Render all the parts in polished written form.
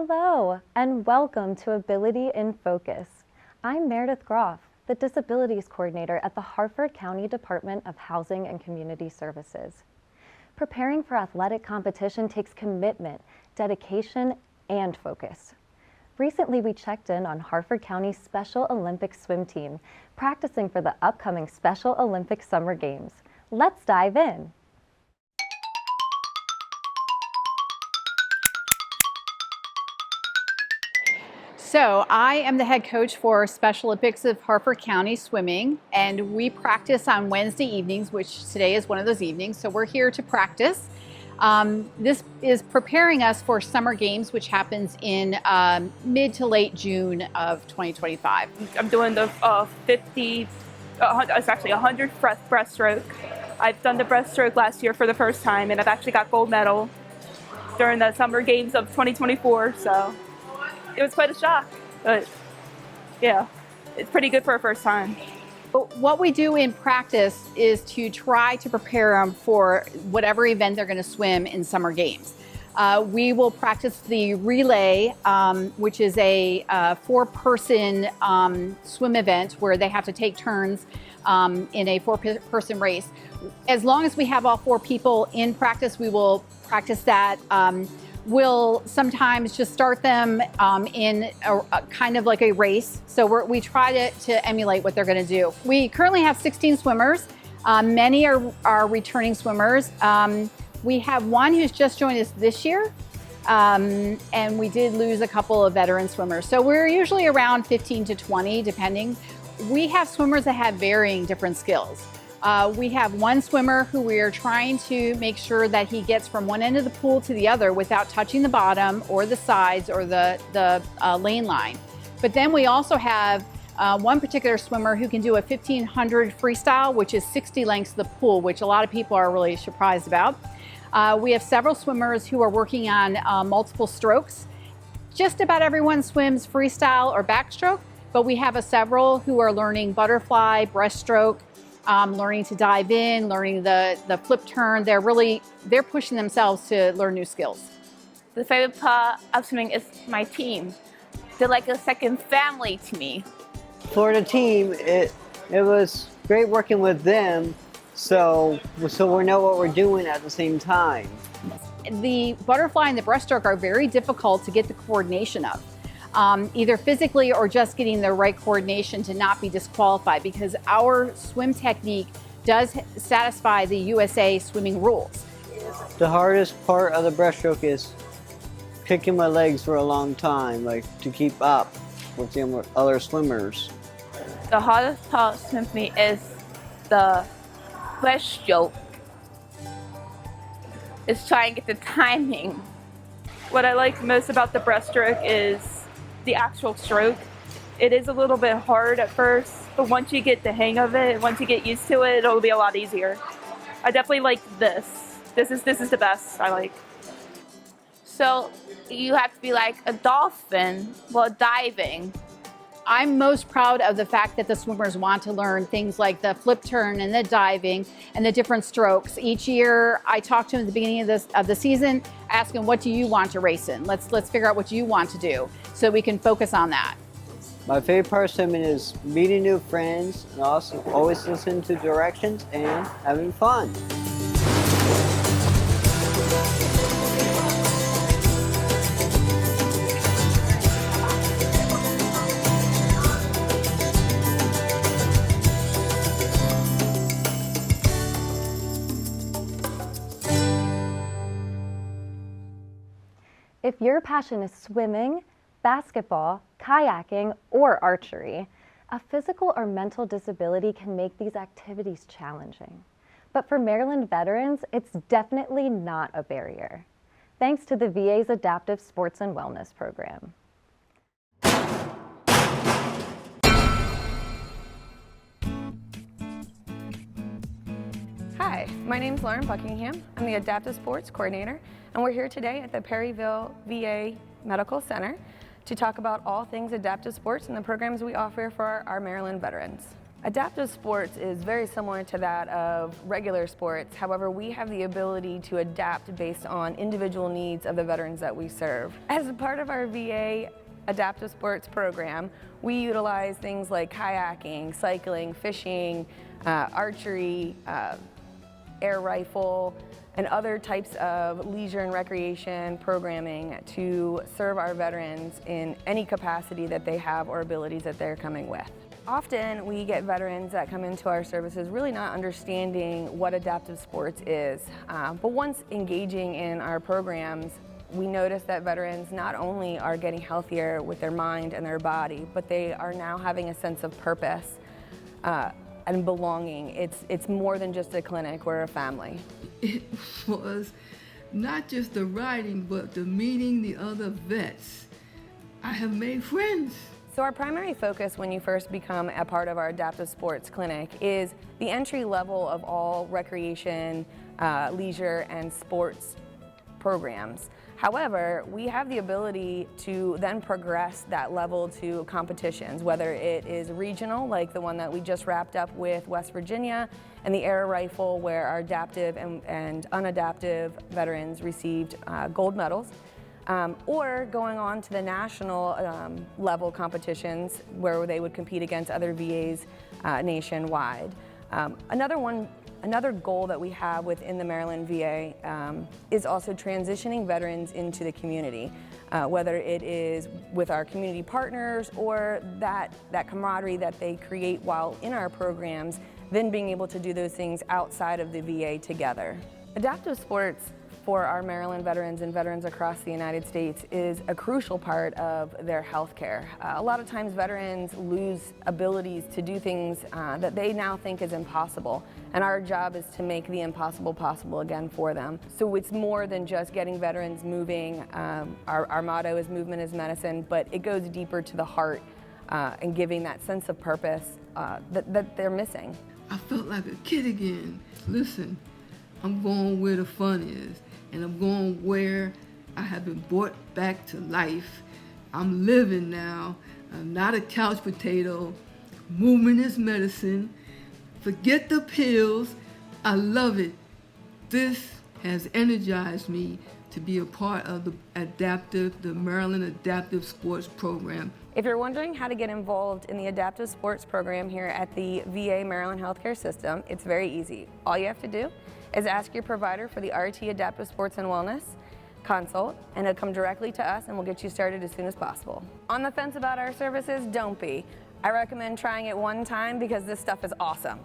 Hello, and welcome to Ability in Focus. I'm Meredith Groff, the Disabilities Coordinator at the Harford County Department of Housing and Community Services. Preparing for athletic competition takes commitment, dedication, and focus. Recently, we checked in on Harford County's Special Olympics swim team, practicing for the upcoming Special Olympics Summer Games. Let's dive in. So I am the head coach for Special Olympics of Harford County Swimming, and we practice on Wednesday evenings, which today is one of those evenings. So we're here to practice. This is preparing us for Summer Games, which happens in mid to late June of 2025. I'm doing the 100 breaststroke. I've done the breaststroke last year for the first time, and I've actually got gold medal during the Summer Games of 2024. So it was quite a shock, but yeah, it's pretty good for a first time. But what we do in practice is to try to prepare them for whatever event they're going to swim in Summer Games. We will practice the relay, which is a four-person swim event where they have to take turns in a four-person race. As long as we have all four people in practice, we will practice that. We'll sometimes just start them in a kind of like a race. So we try to emulate what they're going to do. We currently have 16 swimmers. Many are returning swimmers. We have one who's just joined us this year, and we did lose a couple of veteran swimmers. So we're usually around 15 to 20, depending. We have swimmers that have varying different skills. We have one swimmer who we are trying to make sure that he gets from one end of the pool to the other without touching the bottom or the sides or the lane line. But then we also have one particular swimmer who can do a 1500 freestyle, which is 60 lengths of the pool, which a lot of people are really surprised about. We have several swimmers who are working on multiple strokes. Just about everyone swims freestyle or backstroke, but we have several who are learning butterfly, breaststroke, learning to dive in, learning the flip turn. They're pushing themselves to learn new skills. The favorite part of swimming is my team. They're like a second family to me. For the team, it was great working with them, so we know what we're doing at the same time. The butterfly and the breaststroke are very difficult to get the coordination of. Either physically or just getting the right coordination to not be disqualified, because our swim technique does satisfy the USA swimming rules. The hardest part of the breaststroke is kicking my legs for a long time, like to keep up with the other swimmers. The hardest part of swimming for me is the breaststroke. It's trying to get the timing. What I like most about the breaststroke is the actual stroke. It is a little bit hard at first, but once you get the hang of it, once you get used to it, it'll be a lot easier. I definitely like this. This is the best I like. So you have to be like a dolphin while diving. I'm most proud of the fact that the swimmers want to learn things like the flip turn and the diving and the different strokes. Each year, I talk to them at the beginning of the season, ask them, what do you want to race in? Let's figure out what you want to do so we can focus on that. My favorite part of swimming is meeting new friends and also always listening to directions and having fun. If your passion is swimming, basketball, kayaking, or archery, a physical or mental disability can make these activities challenging. But for Maryland veterans, it's definitely not a barrier, thanks to the VA's Adaptive Sports and Wellness Program. Hi, my name is Lauren Buckingham. I'm the Adaptive Sports Coordinator, and we're here today at the Perryville VA Medical Center to talk about all things adaptive sports and the programs we offer for our Maryland veterans. Adaptive sports is very similar to that of regular sports. However, we have the ability to adapt based on individual needs of the veterans that we serve. As a part of our VA adaptive sports program, we utilize things like kayaking, cycling, fishing, archery, air rifle, and other types of leisure and recreation programming to serve our veterans in any capacity that they have or abilities that they're coming with. Often we get veterans that come into our services really not understanding what adaptive sports is, but once engaging in our programs, we notice that veterans not only are getting healthier with their mind and their body, but they are now having a sense of purpose and belonging. It's more than just a clinic, we're a family. It was not just the riding, but the meeting the other vets. I have made friends. So our primary focus when you first become a part of our adaptive sports clinic is the entry level of all recreation, leisure, and sports programs. However, we have the ability to then progress that level to competitions, whether it is regional, like the one that we just wrapped up with West Virginia, and the air rifle, where our adaptive and unadaptive veterans received gold medals, or going on to the national level competitions where they would compete against other VAs nationwide. Another goal that we have within the Maryland VA is also transitioning veterans into the community, whether it is with our community partners or that camaraderie that they create while in our programs, then being able to do those things outside of the VA together. Adaptive sports for our Maryland veterans and veterans across the United States is a crucial part of their health care. A lot of times veterans lose abilities to do things that they now think is impossible, and our job is to make the impossible possible again for them. So it's more than just getting veterans moving. Our motto is movement is medicine, but it goes deeper to the heart and giving that sense of purpose that they're missing. I felt like a kid again. Listen, I'm going where the fun is, and I'm going where I have been brought back to life. I'm living now. I'm not a couch potato. Movement is medicine. Forget the pills. I love it. This has energized me to be a part of the Maryland Adaptive Sports Program. If you're wondering how to get involved in the adaptive sports program here at the VA Maryland Healthcare System, it's very easy. All you have to do is ask your provider for the RT Adaptive Sports and Wellness consult, and it'll come directly to us and we'll get you started as soon as possible. On the fence about our services? Don't be. I recommend trying it one time because this stuff is awesome.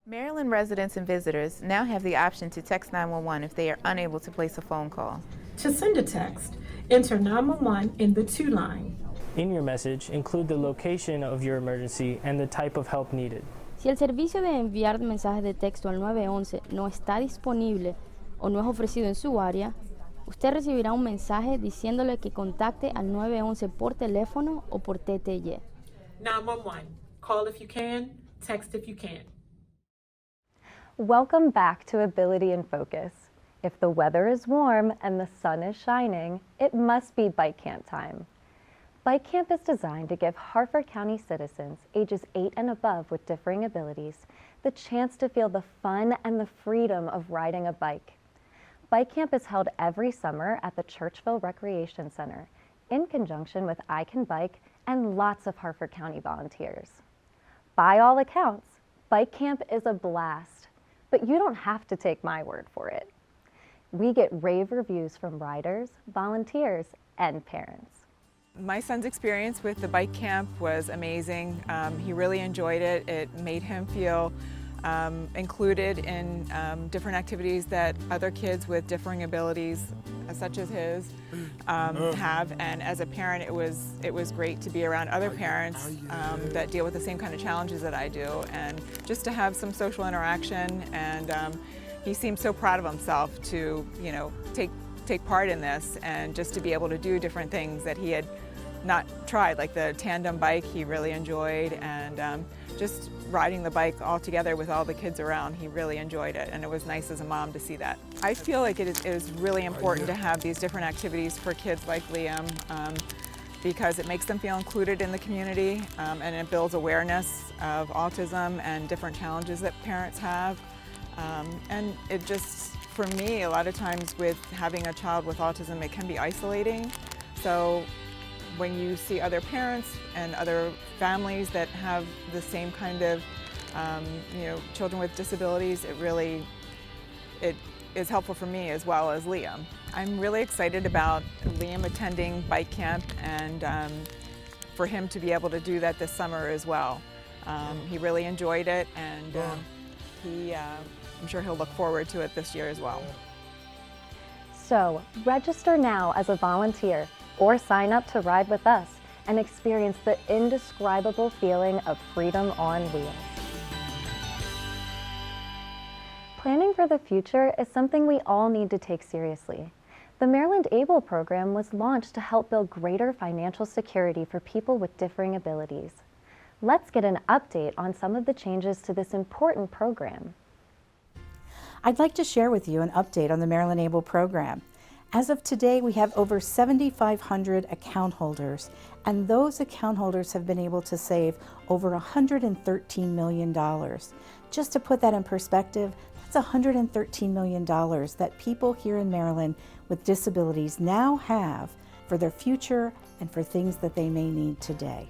Maryland residents and visitors now have the option to text 911 if they are unable to place a phone call. To send a text, enter 911 in the to line. In your message, include the location of your emergency and the type of help needed. Si el servicio de enviar mensajes de texto al 911 no está disponible o no es ofrecido en su área, usted recibirá un mensaje diciéndole que contacte al 911 por teléfono o por TTY. 911. Call if you can, text if you can. Welcome back to Ability in Focus. If the weather is warm and the sun is shining, it must be bike camp time. Bike camp is designed to give Harford County citizens ages 8 and above with differing abilities the chance to feel the fun and the freedom of riding a bike. Bike camp is held every summer at the Churchville Recreation Center in conjunction with I Can Bike and lots of Harford County volunteers. By all accounts, bike camp is a blast, but you don't have to take my word for it. We get rave reviews from riders, volunteers, and parents. My son's experience with the bike camp was amazing. He really enjoyed it. It made him feel included in different activities that other kids with differing abilities, such as his, have. And as a parent, it was great to be around other parents that deal with the same kind of challenges that I do, and just to have some social interaction. And he seemed so proud of himself to, take part in this, and just to be able to do different things that he had not tried, like the tandem bike he really enjoyed, and just riding the bike all together with all the kids around, he really enjoyed it, and it was nice as a mom to see that. I feel like it is really important to have these different activities for kids like Liam, because it makes them feel included in the community, and it builds awareness of autism and different challenges that parents have. And it just, for me, a lot of times with having a child with autism, it can be isolating. So when you see other parents and other families that have the same kind of, children with disabilities, it is helpful for me as well as Liam. I'm really excited about Liam attending bike camp and for him to be able to do that this summer as well. He really enjoyed it, and I'm sure he'll look forward to it this year as well. So, register now as a volunteer or sign up to ride with us and experience the indescribable feeling of freedom on wheels. Planning for the future is something we all need to take seriously. The Maryland ABLE program was launched to help build greater financial security for people with differing abilities. Let's get an update on some of the changes to this important program. I'd like to share with you an update on the Maryland ABLE program. As of today, we have over 7,500 account holders, and those account holders have been able to save over $113 million. Just to put that in perspective, that's $113 million that people here in Maryland with disabilities now have for their future and for things that they may need today.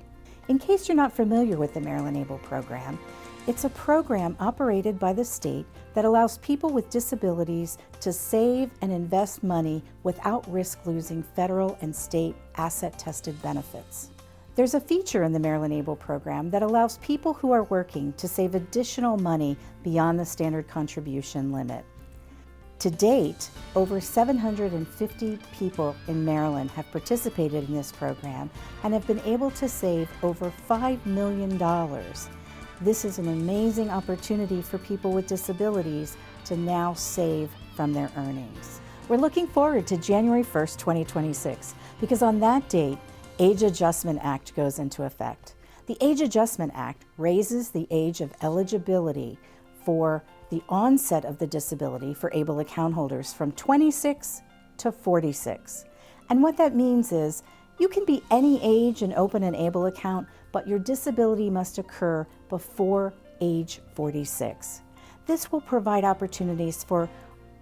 In case you're not familiar with the Maryland ABLE program, it's a program operated by the state that allows people with disabilities to save and invest money without risk losing federal and state asset-tested benefits. There's a feature in the Maryland ABLE program that allows people who are working to save additional money beyond the standard contribution limit. To date, over 750 people in Maryland have participated in this program and have been able to save over $5 million. This is an amazing opportunity for people with disabilities to now save from their earnings. We're looking forward to January 1st, 2026, because on that date, Age Adjustment Act goes into effect. The Age Adjustment Act raises the age of eligibility for the onset of the disability for ABLE account holders from 26 to 46. And what that means is you can be any age and open an ABLE account, but your disability must occur before age 46. This will provide opportunities for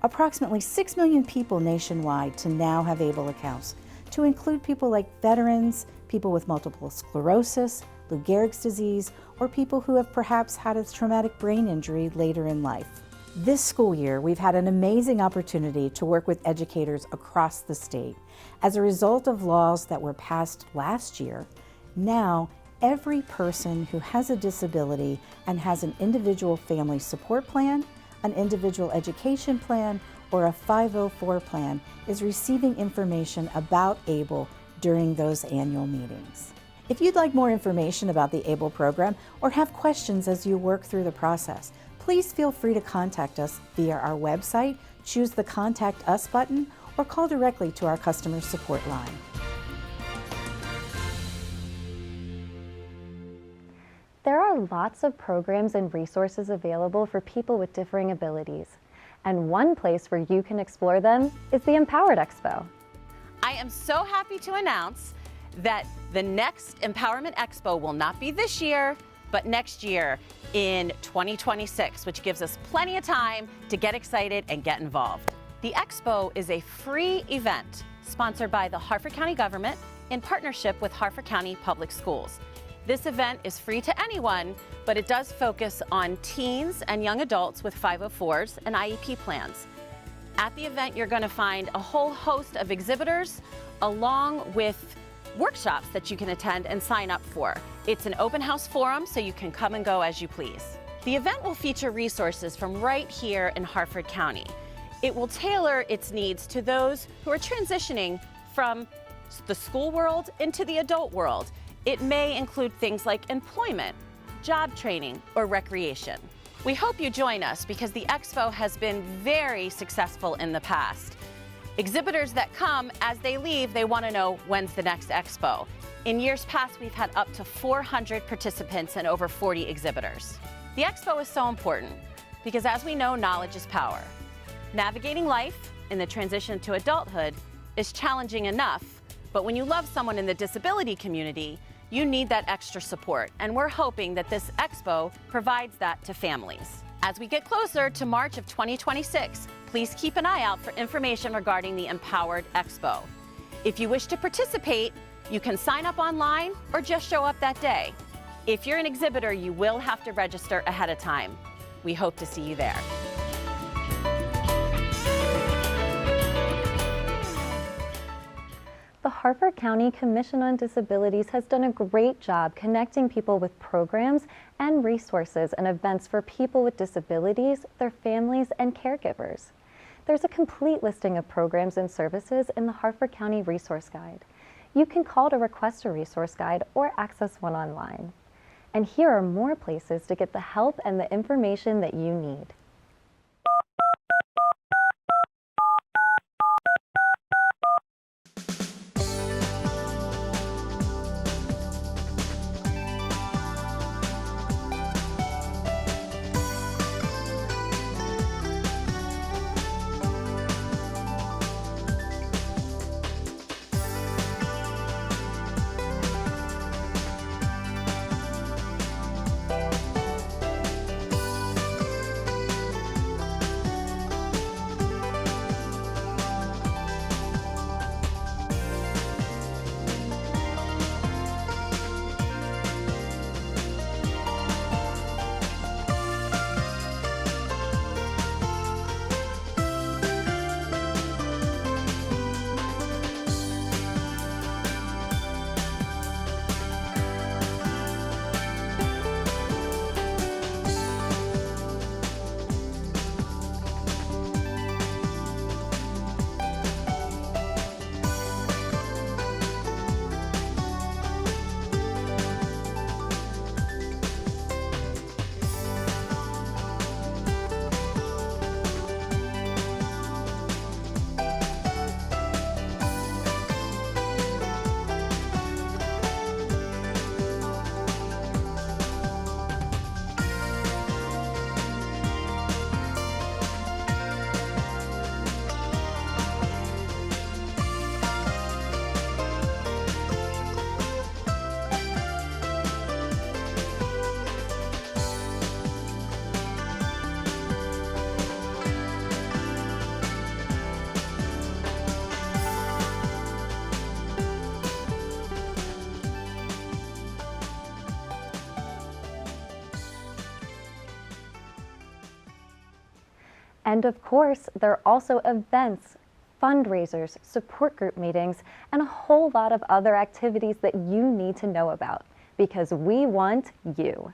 approximately 6 million people nationwide to now have ABLE accounts, to include people like veterans, people with multiple sclerosis, Lou Gehrig's disease, or people who have perhaps had a traumatic brain injury later in life. This school year, we've had an amazing opportunity to work with educators across the state. As a result of laws that were passed last year, now every person who has a disability and has an individual family support plan, an individual education plan, or a 504 plan is receiving information about ABLE during those annual meetings. If you'd like more information about the ABLE program or have questions as you work through the process, please feel free to contact us via our website, choose the Contact Us button, or call directly to our customer support line. There are lots of programs and resources available for people with differing abilities, and one place where you can explore them is the Empowered Expo. I am so happy to announce that the next Empowerment Expo will not be this year, but next year in 2026, which gives us plenty of time to get excited and get involved. The Expo is a free event sponsored by the Harford County government in partnership with Harford County Public Schools. This event is free to anyone, but it does focus on teens and young adults with 504s and IEP plans. At the event, you're going to find a whole host of exhibitors along with workshops that you can attend and sign up for. It's an open house forum, so you can come and go as you please. The event will feature resources from right here in Harford County. It will tailor its needs to those who are transitioning from the school world into the adult world. It may include things like employment, job training, or recreation. We hope you join us because the Expo has been very successful in the past. Exhibitors that come, as they leave, they want to know when's the next Expo. In years past, we've had up to 400 participants and over 40 exhibitors. The expo is so important because, as we know, knowledge is power. Navigating life in the transition to adulthood is challenging enough, but when you love someone in the disability community, you need that extra support, and we're hoping that this expo provides that to families. As we get closer to March of 2026, please keep an eye out for information regarding the Empowered Expo. If you wish to participate, you can sign up online or just show up that day. If you're an exhibitor, you will have to register ahead of time. We hope to see you there. The Harford County Commission on Disabilities has done a great job connecting people with programs and resources and events for people with disabilities, their families, and caregivers. There's a complete listing of programs and services in the Harford County Resource Guide. You can call to request a resource guide or access one online. And here are more places to get the help and the information that you need. And of course, there are also events, fundraisers, support group meetings, and a whole lot of other activities that you need to know about, because we want you.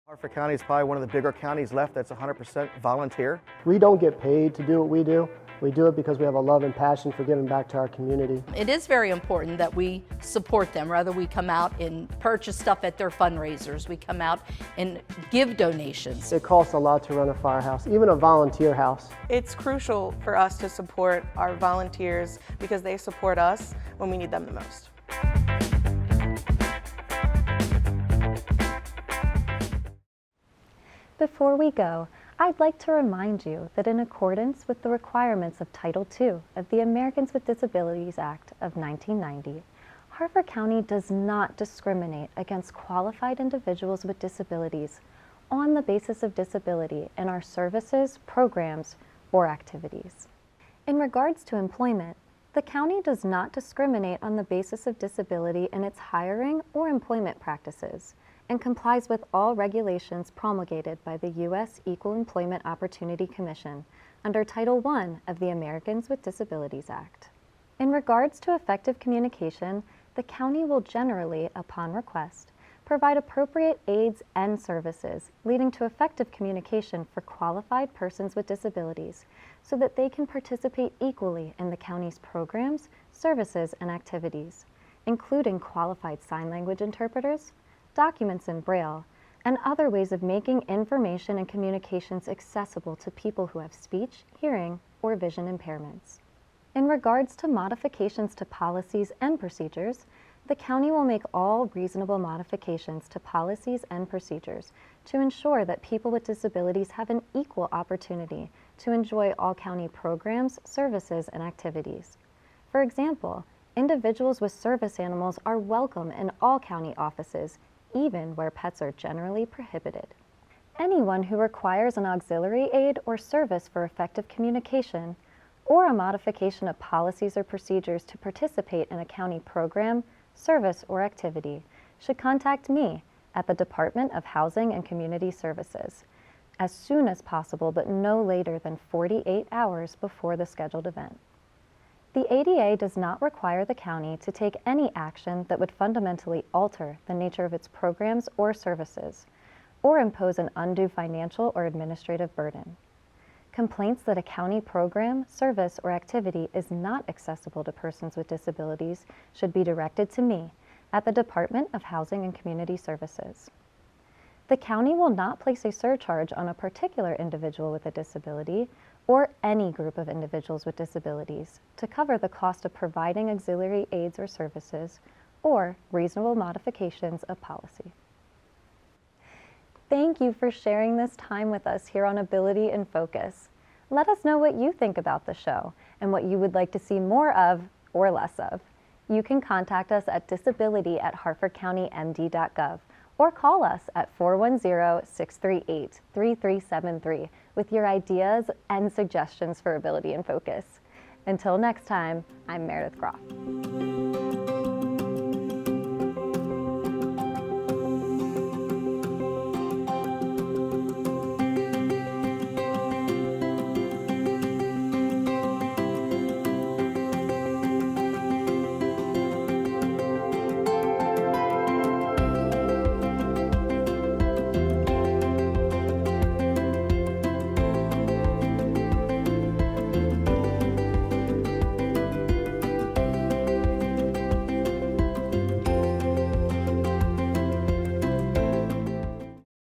Harford County is probably one of the bigger counties left that's 100% volunteer. We don't get paid to do what we do, We do it because we have a love and passion for giving back to our community. It is very important that we support them, whether we come out and purchase stuff at their fundraisers, we come out and give donations. It costs a lot to run a firehouse, even a volunteer house. It's crucial for us to support our volunteers because they support us when we need them the most. Before we go, I'd like to remind you that in accordance with the requirements of Title II of the Americans with Disabilities Act of 1990, Harford County does not discriminate against qualified individuals with disabilities on the basis of disability in our services, programs, or activities. In regards to employment, the county does not discriminate on the basis of disability in its hiring or employment practices, and complies with all regulations promulgated by the U.S. Equal Employment Opportunity Commission under Title I of the Americans with Disabilities Act. In regards to effective communication, the county will generally, upon request, provide appropriate aids and services leading to effective communication for qualified persons with disabilities so that they can participate equally in the county's programs, services, and activities, including qualified sign language interpreters, documents in Braille, and other ways of making information and communications accessible to people who have speech, hearing, or vision impairments. In regards to modifications to policies and procedures, the county will make all reasonable modifications to policies and procedures to ensure that people with disabilities have an equal opportunity to enjoy all county programs, services, and activities. For example, individuals with service animals are welcome in all county offices, even where pets are generally prohibited. Anyone who requires an auxiliary aid or service for effective communication, or a modification of policies or procedures to participate in a county program, service, or activity, should contact me at the Department of Housing and Community Services as soon as possible, but no later than 48 hours before the scheduled event. The ADA does not require the county to take any action that would fundamentally alter the nature of its programs or services, or impose an undue financial or administrative burden. Complaints that a county program, service, or activity is not accessible to persons with disabilities should be directed to me at the Department of Housing and Community Services. The county will not place a surcharge on a particular individual with a disability or any group of individuals with disabilities to cover the cost of providing auxiliary aids or services or reasonable modifications of policy. Thank you for sharing this time with us here on Ability in Focus. Let us know what you think about the show and what you would like to see more of or less of. You can contact us at disability@harfordcountymd.gov or call us at 410-638-3373 with your ideas and suggestions for Ability in Focus. Until next time, I'm Meredith Groff.